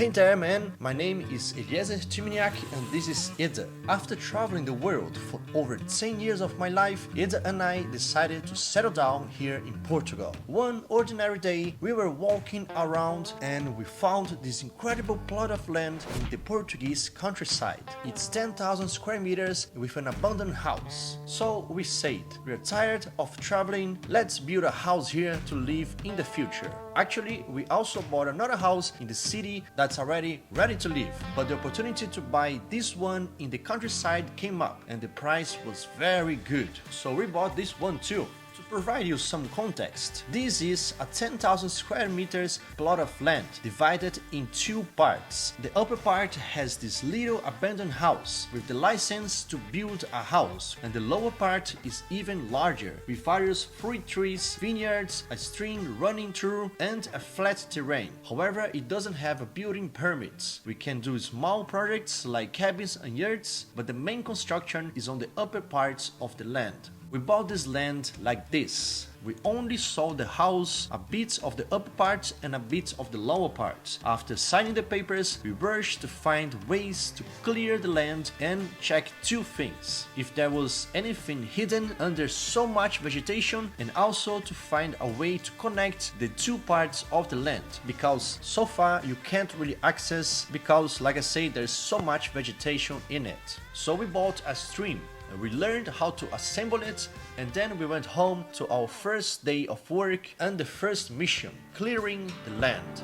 Hey there man, my name is Eliezer Chiminiak and this is Ida. After traveling the world for over 10 years of my life, Ida and I decided to settle down here in Portugal. One ordinary day, we were walking around and we found this incredible plot of land in the Portuguese countryside. It's 10,000 square meters with an abandoned house. So we said, we're tired of traveling, let's build a house here to live in the future. Actually, we also bought another house in the city that's already ready to live, but the opportunity to buy this one in the countryside came up and the price was very good, so we bought this one too. To provide you some context, this is a 10,000 square meters plot of land divided in two parts. The upper part has this little abandoned house with the license to build a house, and the lower part is even larger with various fruit trees, vineyards, a stream running through and a flat terrain. However, it doesn't have a building permit. We can do small projects like cabins and yurts, but the main construction is on the upper parts of the land. We bought this land like this. We only saw the house, a bit of the upper part and a bit of the lower part. After signing the papers, we rushed to find ways to clear the land and check two things: if there was anything hidden under so much vegetation, and also to find a way to connect the two parts of the land, because so far you can't really access because, like I say, there's so much vegetation in it. So we bought a stream. We learned how to assemble it, and then we went home to our first day of work and the first mission, clearing the land.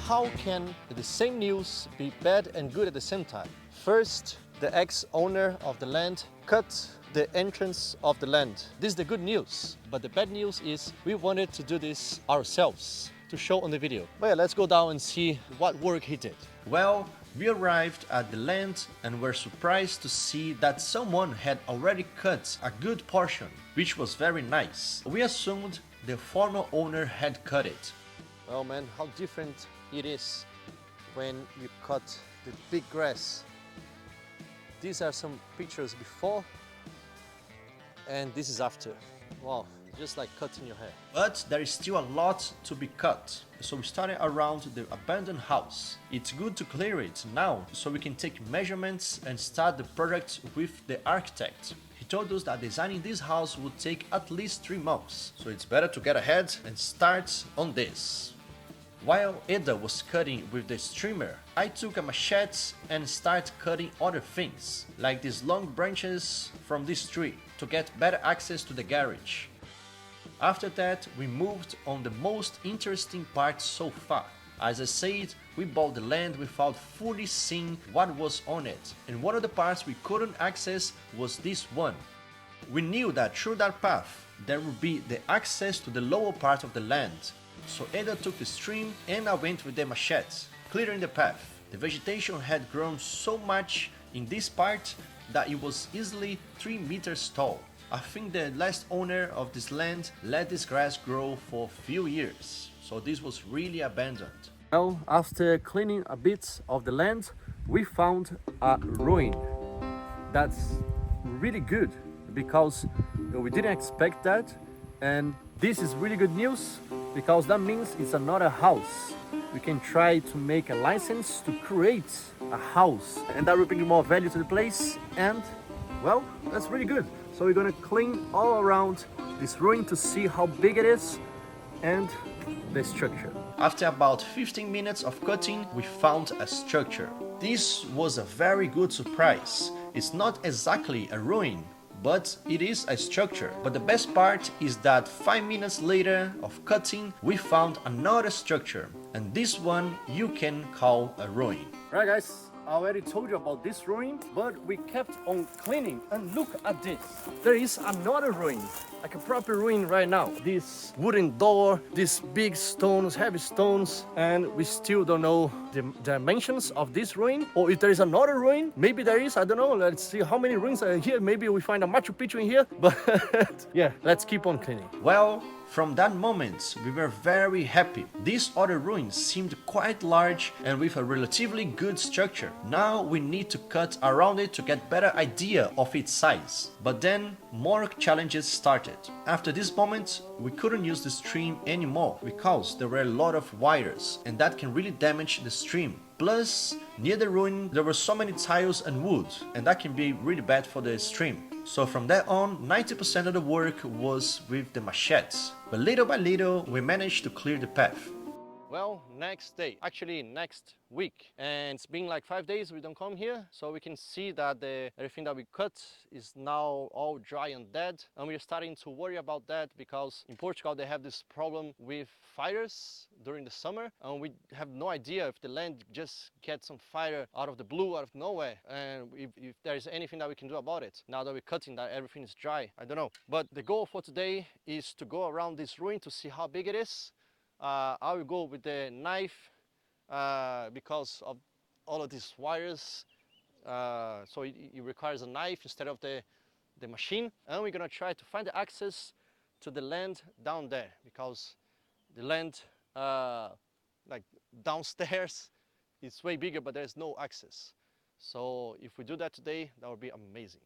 How can the same news be bad and good at the same time? First, the ex-owner of the land cut the entrance of the land. This is the good news, but the bad news is we wanted to do this ourselves to show on the video. But yeah, let's go down and see what work he did. Well, we arrived at the land and were surprised to see that someone had already cut a good portion, which was very nice. We assumed the former owner had cut it. Well man, how different it is when you cut the big grass. These are some pictures before and this is after. Wow. Just like cutting your hair. But there is still a lot to be cut. So we started around the abandoned house. It's good to clear it now so we can take measurements and start the project with the architect. He told us that designing this house would take at least 3 months. So it's better to get ahead and start on this. While Eda was cutting with the streamer, I took a machete and started cutting other things, like these long branches from this tree, to get better access to the garage. After that, we moved on the most interesting part so far. As I said, we bought the land without fully seeing what was on it, and one of the parts we couldn't access was this one. We knew that through that path, there would be the access to the lower part of the land. So Eda took the stream and I went with the machete, clearing the path. The vegetation had grown so much in this part that it was easily 3 meters tall. I think the last owner of this land let this grass grow for a few years, so this was really abandoned. Well, after cleaning a bit of the land, we found a ruin. That's really good because we didn't expect that, and this is really good news because that means it's another house. We can try to make a license to create a house, and that will bring more value to the place, and well, that's really good. So we're gonna clean all around this ruin to see how big it is and the structure. After about 15 minutes of cutting, we found a structure. This was a very good surprise. It's not exactly a ruin, but it is a structure. But the best part is that 5 minutes later of cutting, we found another structure. And this one you can call a ruin. Right guys, I already told you about this ruin, but we kept on cleaning, and look at this. There is another ruin, like a proper ruin right now. This wooden door, these big stones, heavy stones, and we still don't know the dimensions of this ruin, or if there is another ruin. Maybe there is, I don't know. Let's see how many ruins are here. Maybe we find a Machu Picchu in here, but yeah, let's keep on cleaning. Well, from that moment, we were very happy. This other ruin seemed quite large and with a relatively good structure. Now we need to cut around it to get better idea of its size. But then more challenges started. After this moment, we couldn't use the stream anymore because there were a lot of wires and that can really damage the stream. Plus, near the ruin there were so many tiles and wood and that can be really bad for the stream. So from that on, 90% of the work was with the machetes. But little by little, we managed to clear the path. Well, next day, actually next week, and it's been like 5 days we don't come here, so we can see that everything that we cut is now all dry and dead, and we're starting to worry about that because in Portugal they have this problem with fires during the summer, and we have no idea if the land just gets on fire out of the blue, out of nowhere, and if there is anything that we can do about it. Now that we're cutting, that everything is dry, I don't know. But the goal for today is to go around this ruin to see how big it is. I will go with the knife because of all of these wires, so it requires a knife instead of the machine, and we're gonna try to find the access to the land down there because the land like downstairs is way bigger, but there's no access. So if we do that today, that would be amazing.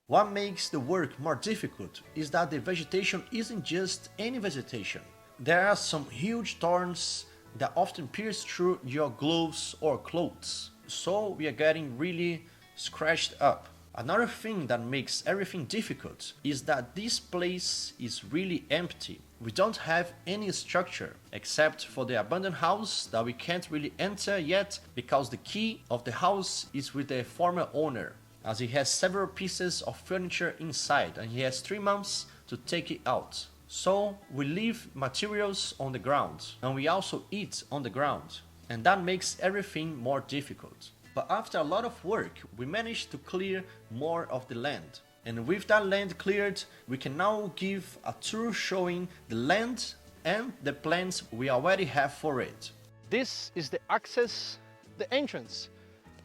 What makes the work more difficult is that the vegetation isn't just any vegetation. There are some huge thorns that often pierce through your gloves or clothes, so we are getting really scratched up. Another thing that makes everything difficult is that this place is really empty. We don't have any structure except for the abandoned house that we can't really enter yet because the key of the house is with the former owner, as he has several pieces of furniture inside and he has 3 months to take it out. So we leave materials on the ground and we also eat on the ground, and that makes everything more difficult. But after a lot of work, we managed to clear more of the land. And with that land cleared, we can now give a tour showing the land and the plans we already have for it. This is the access, the entrance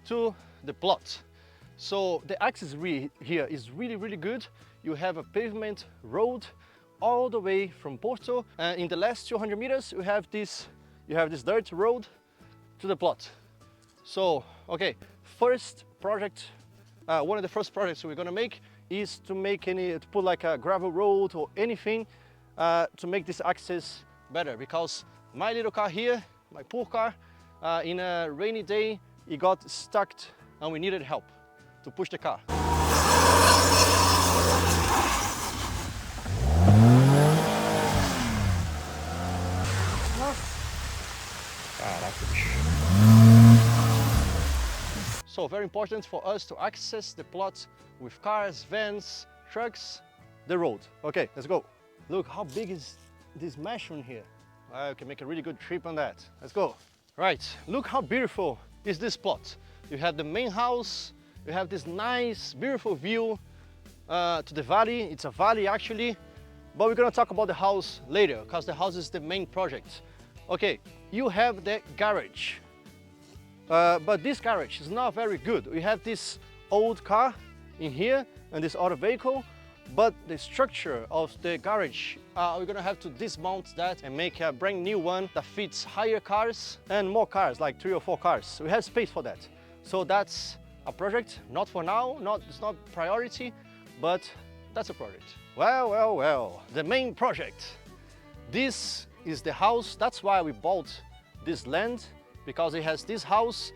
to the plot. So the access here is really good. You have a pavement road all the way from Porto, and in the last 200 meters you have this dirt road to the plot. So okay, first project, one of the first projects we're gonna make is to put like a gravel road or anything to make this access better, because my little car here, my poor car, in a rainy day it got stuck and we needed help to push the car. So very important for us to access the plot with cars, vans, trucks, the road. Okay, let's go. Look how big is this mushroom here. I can make a really good trip on that. Let's go. Right, look how beautiful is this plot. You have the main house, you have this nice, beautiful view to the valley. It's a valley actually, but we're gonna talk about the house later because the house is the main project. Okay, you have the garage. But this garage is not very good. We have this old car in here and this other vehicle, but the structure of the garage, we're gonna have to dismount that and make a brand new one that fits higher cars and more cars, like 3 or 4 cars. We have space for that. So that's a project, not for now, it's not priority, but that's a project. Well, the main project. This is the house. That's why we bought this land, because it has this house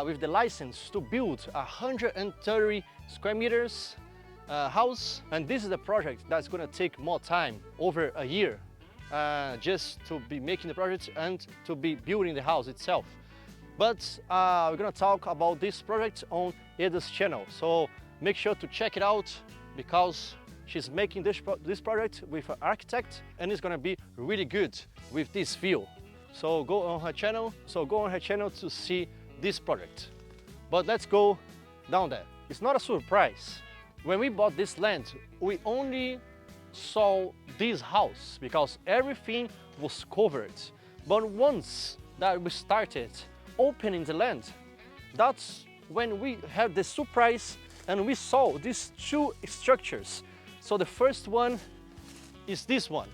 with the license to build 130 square meters house. And this is a project that's gonna take more time, over a year, just to be making the project and to be building the house itself. But we're gonna talk about this project on Eda's channel, so make sure to check it out because she's making this project with an architect and it's gonna be really good with this view. So go on her channel to see this project. But let's go down there. It's not a surprise. When we bought this land, we only saw this house because everything was covered. But once that we started opening the land, that's when we had the surprise and we saw these 2 structures. So the first one is this one.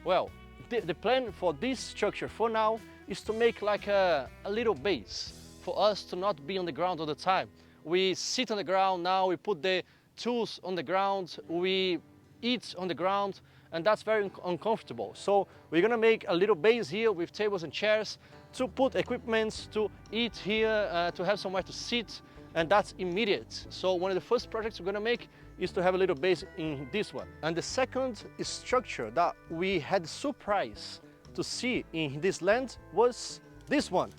Well, the plan for this structure for now is to make like a little base for us to not be on the ground all the time. We sit on the ground now, we put the tools on the ground, we eat on the ground, and that's very uncomfortable. So we're gonna make a little base here with tables and chairs to put equipments, to eat here, to have somewhere to sit, and that's immediate. So one of the first projects we're gonna make is to have a little base in this one. And the second structure that we had surprise to see in this land was this one.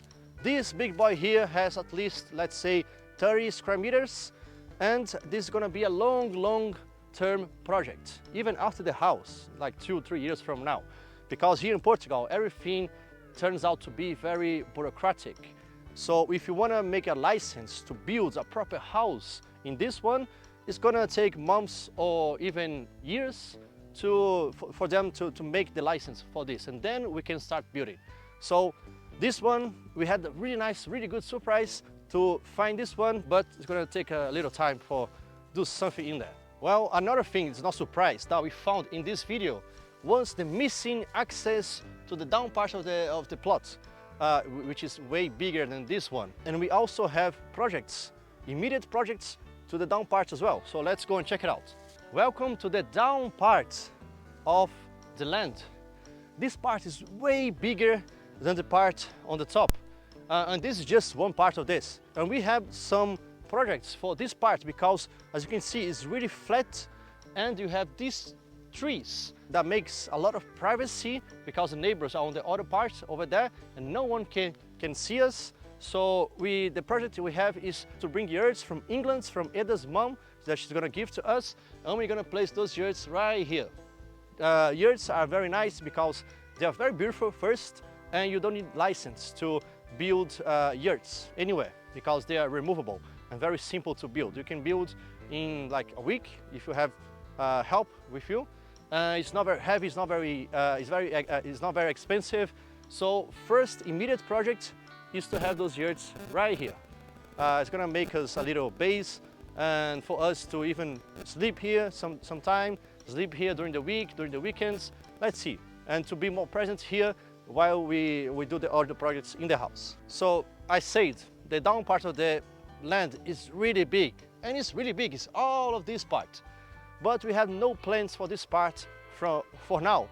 This big boy here has at least, let's say, 30 square meters, and this is gonna be a long-term project, even after the house, like 2-3 years from now. Because here in Portugal, everything turns out to be very bureaucratic. So if you wanna make a license to build a proper house in this one, it's gonna take months or even years for them to make the license for this, and then we can start building. So this one, we had a really nice, really good surprise to find this one, but it's gonna take a little time for do something in there. Well, another thing, it's not surprise, that we found in this video was the missing access to the down part of the plot, which is way bigger than this one. And we also have projects, immediate projects to the down part as well. So let's go and check it out. Welcome to the down part of the land. This part is way bigger than the part on the top. And this is just one part of this. And we have some projects for this part because, as you can see, it's really flat, and you have these trees that makes a lot of privacy because the neighbors are on the other part over there and no one can see us. So the project we have is to bring yurts from England, from Eda's mom, that she's gonna give to us, and we're gonna place those yurts right here. Yurts are very nice because they are very beautiful first, and you don't need license to build yurts anywhere because they are removable and very simple to build. You can build in like a week if you have help with you. It's not very heavy, it's not very expensive. So first immediate project is to have those yurts right here. It's gonna make us a little base, and for us to even sleep here sometime, sleep here during the week, during the weekends, let's see, and to be more present here while we do the other projects in the house. So I said the down part of the land is really big, and it's really big, it's all of this part. But we have no plans for this part for now.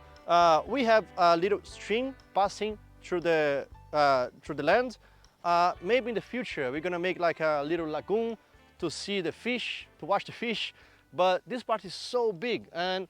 We have a little stream passing through the land. Maybe in the future we're gonna make like a little lagoon to see the fish, to watch the fish. But this part is so big, and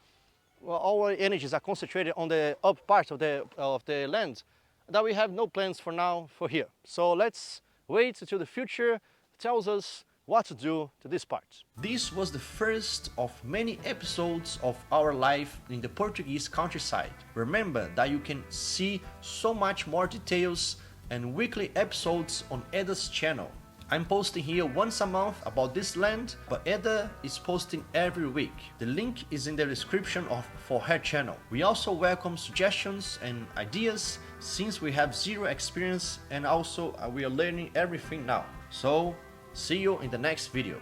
well, all our energies are concentrated on the up part of the land, that we have no plans for now for here. So let's wait until the future tells us what to do to this part. This was the first of many episodes of our life in the Portuguese countryside. Remember that you can see so much more details and weekly episodes on Eda's channel. I'm posting here once a month about this land, but Eda is posting every week. The link is in the description for her channel. We also welcome suggestions and ideas, since we have zero experience, and also we are learning everything now. So see you in the next video.